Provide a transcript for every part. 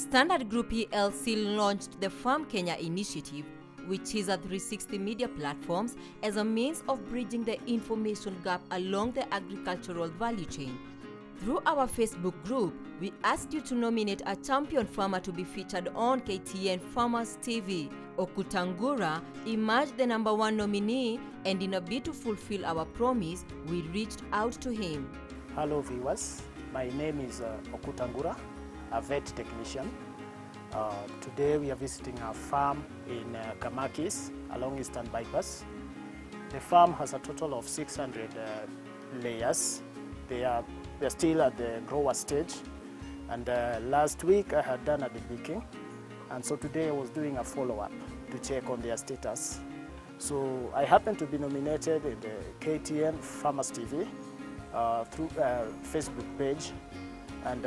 Standard Group PLC launched the Farm Kenya initiative, which is a 360 media platforms as a means of bridging the information gap along the agricultural value chain. Through our Facebook group, we asked you to nominate a champion farmer to be featured on KTN Farmers TV. Okutangura emerged the #1 nominee, and in a bid to fulfill our promise, we reached out to him. Hello viewers, my name is Okutangura, a vet technician. Today we are visiting our farm in KAMAKIS along Eastern Bypass. The farm has a total of 600 layers. They're still at the grower stage, and last week I had done a debeaking, and so today I was doing a follow-up to check on their status. So I happened to be nominated in the KTN Farmers TV through Facebook page, and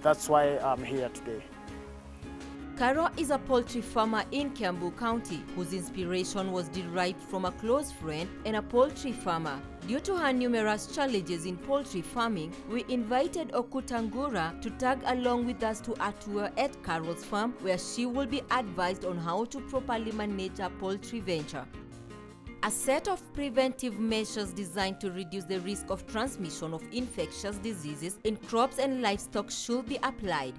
that's why I'm here today. Caro is a poultry farmer in Kiambu County whose inspiration was derived from a close friend and a poultry farmer. Due to her numerous challenges in poultry farming, we invited Okutangura to tag along with us to a tour at Caro's farm, where she will be advised on how to properly manage a poultry venture. A set of preventive measures designed to reduce the risk of transmission of infectious diseases in crops and livestock should be applied.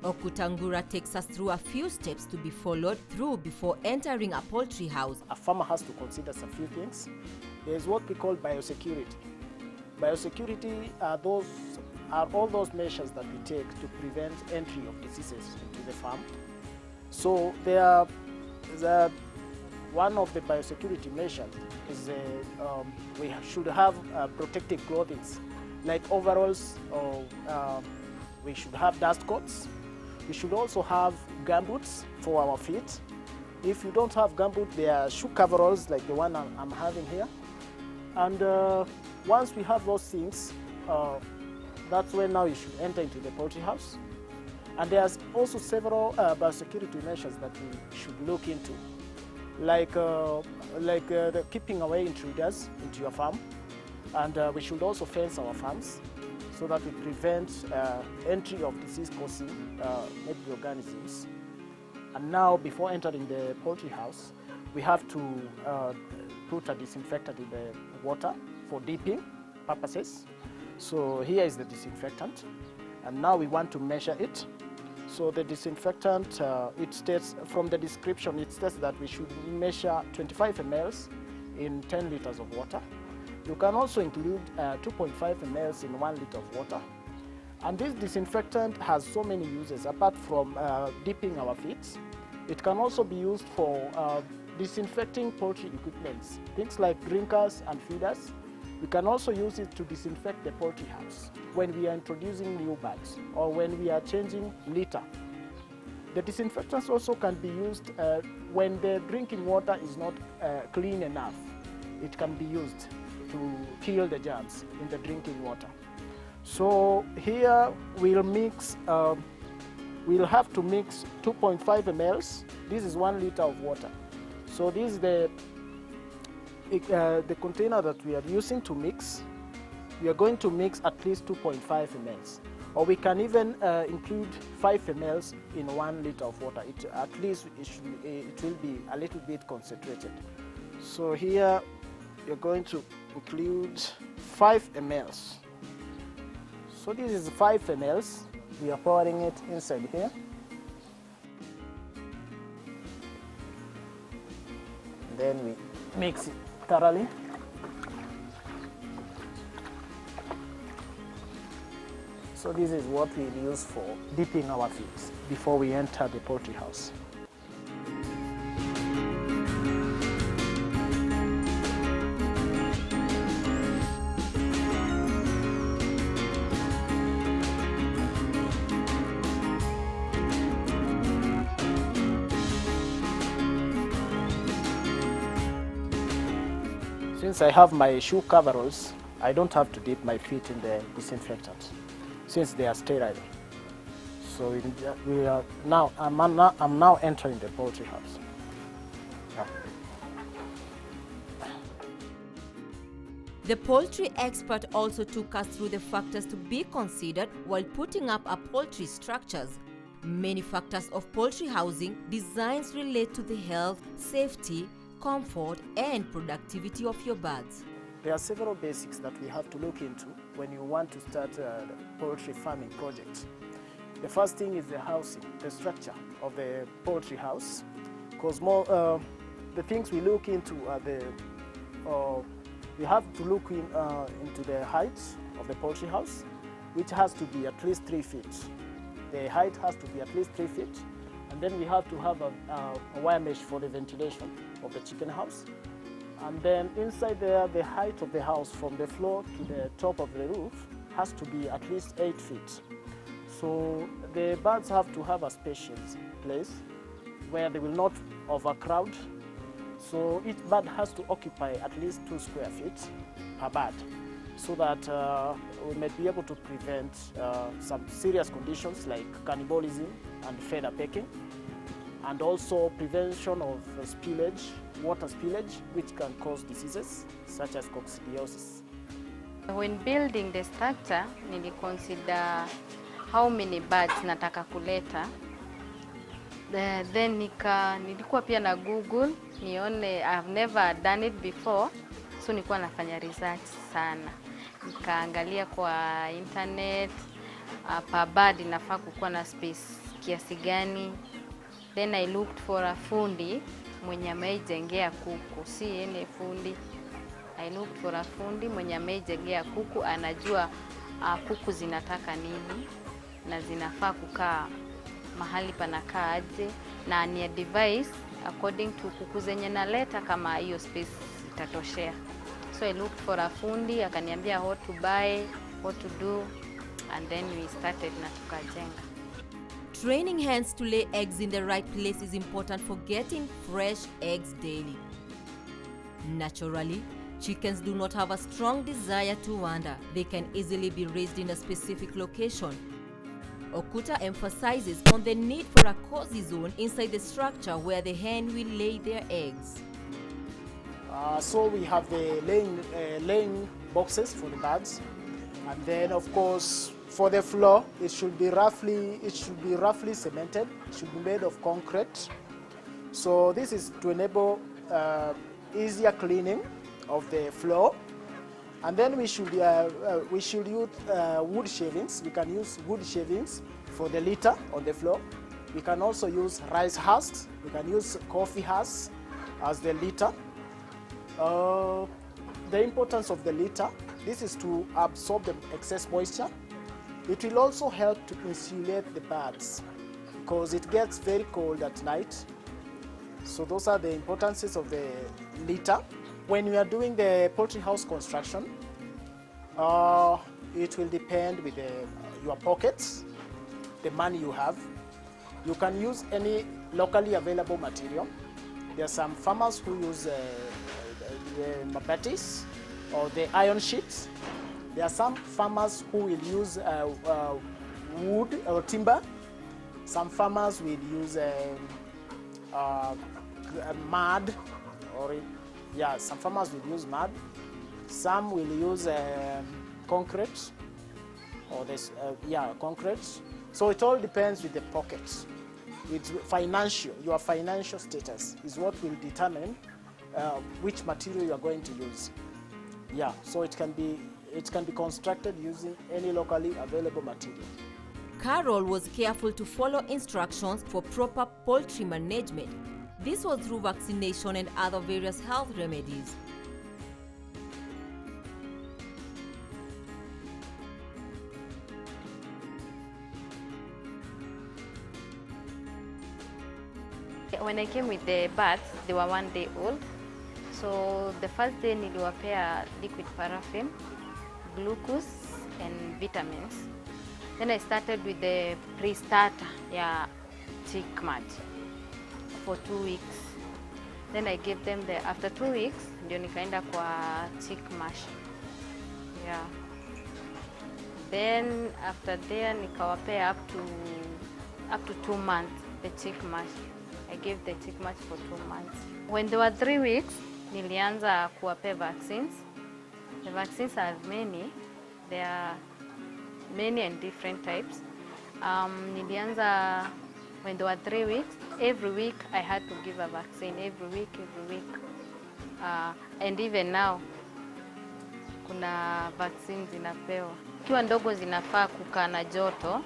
Okutangura takes us through a few steps to be followed through before entering a poultry house. A farmer has to consider some few things. There is what we call biosecurity. Biosecurity are all those measures that we take to prevent entry of diseases into the farm. So one of the biosecurity measures is we should have protective clothing, like overalls, or we should have dust coats. We should also have gumboots for our feet. If you don't have gumboots, there are shoe coveralls like the one I'm having here. And once we have those things, that's when now you should enter into the poultry house. And there's also several biosecurity measures that we should look into, like the keeping away intruders into your farm. And we should also fence our farms so that we prevent entry of disease-causing microorganisms. And now, before entering the poultry house, we have to put a disinfectant in the water for dipping purposes. So here is the disinfectant, and now we want to measure it. So the disinfectant, it states from the description, it states that we should measure 25 ml in 10 liters of water. You can also include 2.5 ml in 1 liter of water. And this disinfectant has so many uses apart from dipping our feet. It can also be used for disinfecting poultry equipment, things like drinkers and feeders. We can also use it to disinfect the poultry house when we are introducing new birds or when we are changing litter. The disinfectants also can be used when the drinking water is not clean enough. It can be used to kill the germs in the drinking water. So here we'll have to mix 2.5 ml. This is 1 liter of water. So this is the container that we are using to mix. We are going to mix at least 2.5 ml, or we can even include 5 ml in 1 liter of water. At least it will be a little bit concentrated. So here you're going to include 5 ml. So this is 5 ml. We are pouring it inside here. Then we mix it thoroughly. So this is what we use for dipping our feet before we enter the poultry house. Since I have my shoe coveralls, I don't have to dip my feet in the disinfectant, since they are sterile. So I'm now entering the poultry house. Yeah. The poultry expert also took us through the factors to be considered while putting up our poultry structures. Many factors of poultry housing designs relate to the health, safety, comfort, and productivity of your birds. There are several basics that we have to look into when you want to start a poultry farming project. The first thing is the housing, the structure of the poultry house, because the things we look into are we have to look into the height of the poultry house, which has to be at least 3 feet. The height has to be at least 3 feet, and then we have to have a wire mesh for the ventilation of the chicken house. And then inside there, the height of the house from the floor to the top of the roof has to be at least 8 feet. So the birds have to have a spacious place where they will not overcrowd. So each bird has to occupy at least 2 square feet per bird, so that we may be able to prevent some serious conditions like cannibalism and feather pecking, and also prevention of spillage, water spillage, which can cause diseases such as coccidiosis. When building the structure, niliconsider how many birds nataka kuleta. Then nilikuwa pia na Google, nione I've never done it before, so nilikuwa nafanya research sana. Nikaangalia kwa internet, per bird inafaa kukuwa na space kiasi gani. Then I looked for a fundi mwenye ameijengea kuku, si ene fundi. I looked for a fundi mwenye ameijengea kuku, anajua kuku zinataka nini na zinafaa kukaa mahali panakaa aje, na ni a device according to kuku zenye naleta kama hiyo space itatoshea. So I looked for a fundi, akaniambia what to buy, what to do, and then we started na tukajenga. Training hens to lay eggs in the right place is important for getting fresh eggs daily. Naturally, chickens do not have a strong desire to wander. They can easily be raised in a specific location. Okuta emphasizes on the need for a cozy zone inside the structure where the hen will lay their eggs. So we have the laying boxes for the birds, and then of course for the floor it should be roughly cemented. It should be made of concrete. So this is to enable easier cleaning of the floor. And then we should use wood shavings. We can use wood shavings for the litter on the floor. We can also use rice husks. We can use coffee husks as the litter. The importance of the litter, this is to absorb the excess moisture. It will also help to insulate the birds because it gets very cold at night. So those are the importances of the litter. When we are doing the poultry house construction, it will depend with your pockets, the money you have. You can use any locally available material. There are some farmers who use the mabatis or the iron sheets. There are some farmers who will use wood or timber. Some farmers will use mud, or some farmers will use mud. Some will use concrete, or this concrete. So it all depends with the pockets. It's financial. Your financial status is what will determine which material you are going to use. So it can be constructed using any locally available material. Carol was careful to follow instructions for proper poultry management. This was through vaccination and other various health remedies. When I came with the birds, they were 1 day old. So the first day niliwapea liquid paraffin, glucose and vitamins. Then I started with the pre-starter, chick mash for 2 weeks. Then I gave them after 2 weeks, ndio nikaenda kwa chick mash. Then after there nikawapea up to 2 months the chick mash. I gave the chick mash for 2 months. When they were 3 weeks, nilianza kuwapea vaccines. The vaccines are many. There are many and different types. Nilianza when they were 3 weeks. Every week I had to give a vaccine, every week. And even now, kuna vaccine zinapewa. Kiwa ndogo zinafaa kukaa na joto.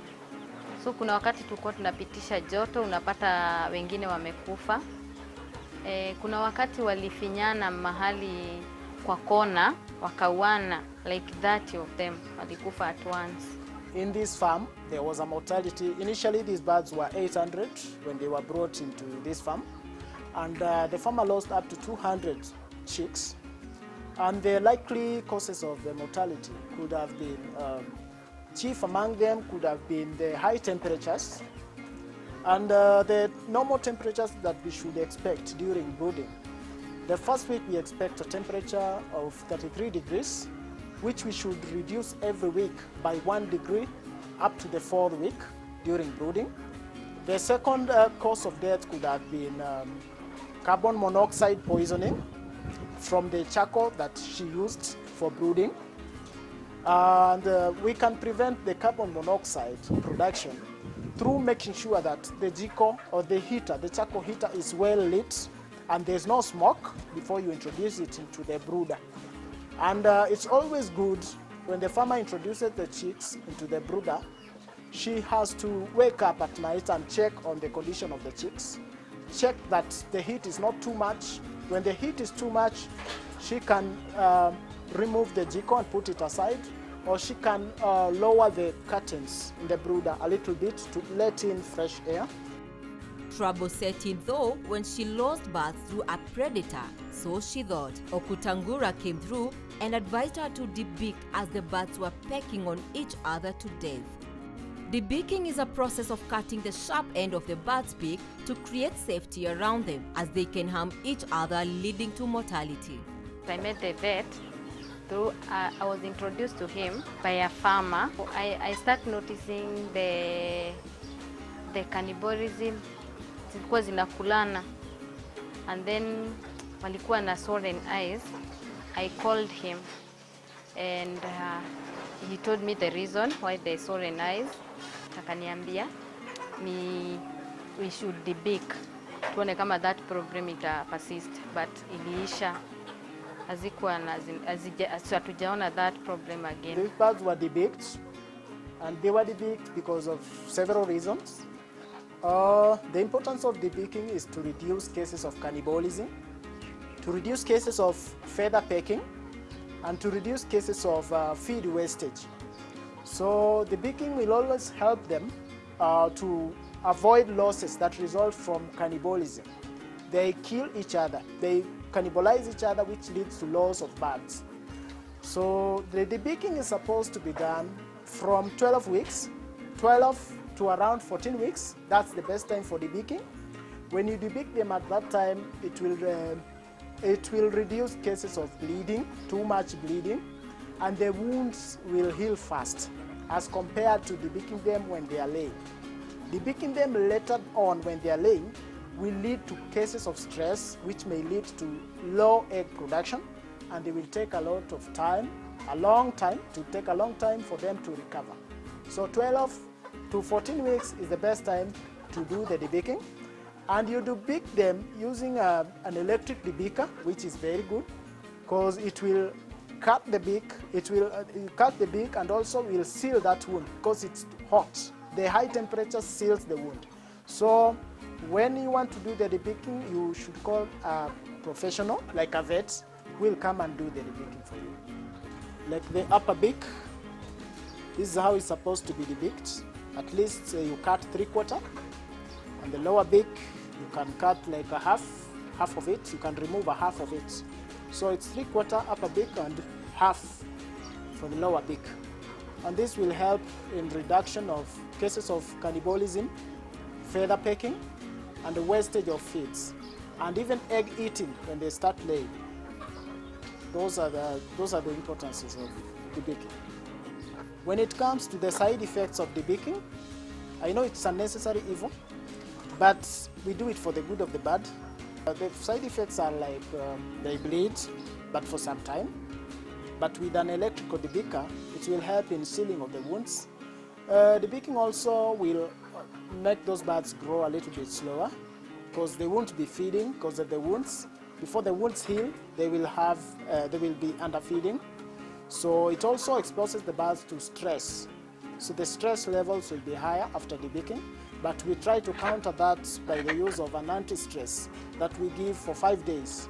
So kuna wakati tulikuwa tunapitisha joto, unapata wengine wamekufa. Kuna wakati walifinyana mahali kwa kona, wakauana, like 30 of them, walikufa at once. In this farm, there was a mortality. Initially, these birds were 800 when they were brought into this farm. And the farmer lost up to 200 chicks. And the likely causes of the mortality could have been, chief among them could have been the high temperatures and the normal temperatures that we should expect during brooding. The first week we expect a temperature of 33 degrees, which we should reduce every week by 1 degree up to the 4th week during brooding. The second cause of death could have been carbon monoxide poisoning from the charcoal that she used for brooding. And we can prevent the carbon monoxide production through making sure that the jiko or the heater, the charcoal heater, is well lit and there's no smoke before you introduce it into the brooder. And it's always good when the farmer introduces the chicks into the brooder, she has to wake up at night and check on the condition of the chicks, check that the heat is not too much. When the heat is too much, she can remove the jiko and put it aside, or she can lower the curtains in the brooder a little bit to let in fresh air. Trouble set in though when she lost birth through a predator, so she thought. Okutangura came through and advised her to debeak as the birds were pecking on each other to death. Debeaking is a process of cutting the sharp end of the bird's beak to create safety around them as they can harm each other, leading to mortality. I met the vet through, I was introduced to him by a farmer. I started noticing the cannibalism, zilikuwa zinakulana, and then walikuwa na swollen eyes. I called him and he told me the reason why they swollen eyes. Akaniambia we should debeak tuone kama that problem ita persist, but iliisha, hatujaona that problem again. These birds were debeaked, and they were debeaked because of several reasons. The importance of debeaking is to reduce cases of cannibalism, to reduce cases of feather pecking, and to reduce cases of feed wastage. So debeaking will always help them to avoid losses that result from cannibalism. They kill each other, they cannibalize each other, which leads to loss of birds. So the debeaking is supposed to be done from 12 weeks, 12 to around 14 weeks. That's the best time for debeaking. When you debeak them at that time, it will reduce cases of bleeding, too much bleeding, and the wounds will heal fast as compared to debeaking them when they are laying. Debeaking them later on when they are laying will lead to cases of stress, which may lead to low egg production, and it will take a lot of time, a long time for them to recover. So 12 to 14 weeks is the best time to do the debeaking. And you debeak them using an electric debeaker, which is very good because it will cut the beak, and also will seal that wound because it's hot. The high temperature seals the wound. So when you want to do the debeaking, you should call a professional, like a vet, who will come and do the debeaking for you. Like the upper beak, this is how it's supposed to be debeaked. At least you cut 3/4. And the lower beak, you can cut like a half of it. You can remove a half of it. So it's 3/4 upper beak and half for the lower beak. And this will help in reduction of cases of cannibalism, feather pecking, and the wastage of feeds, and even egg eating when they start laying. Those are the importances of debeaking. When it comes to the side effects of debeaking, I know it's a necessary evil, but we do it for the good of the bird. The side effects are like they bleed, but for some time. But with an electrical debeaker, it will help in sealing of the wounds, Debeaking also will make those birds grow a little bit slower because they won't be feeding because of the wounds. Before the wounds heal, they will be underfeeding. So it also exposes the birds to stress. So the stress levels will be higher after debeaking, but we try to counter that by the use of an anti-stress that we give for 5 days.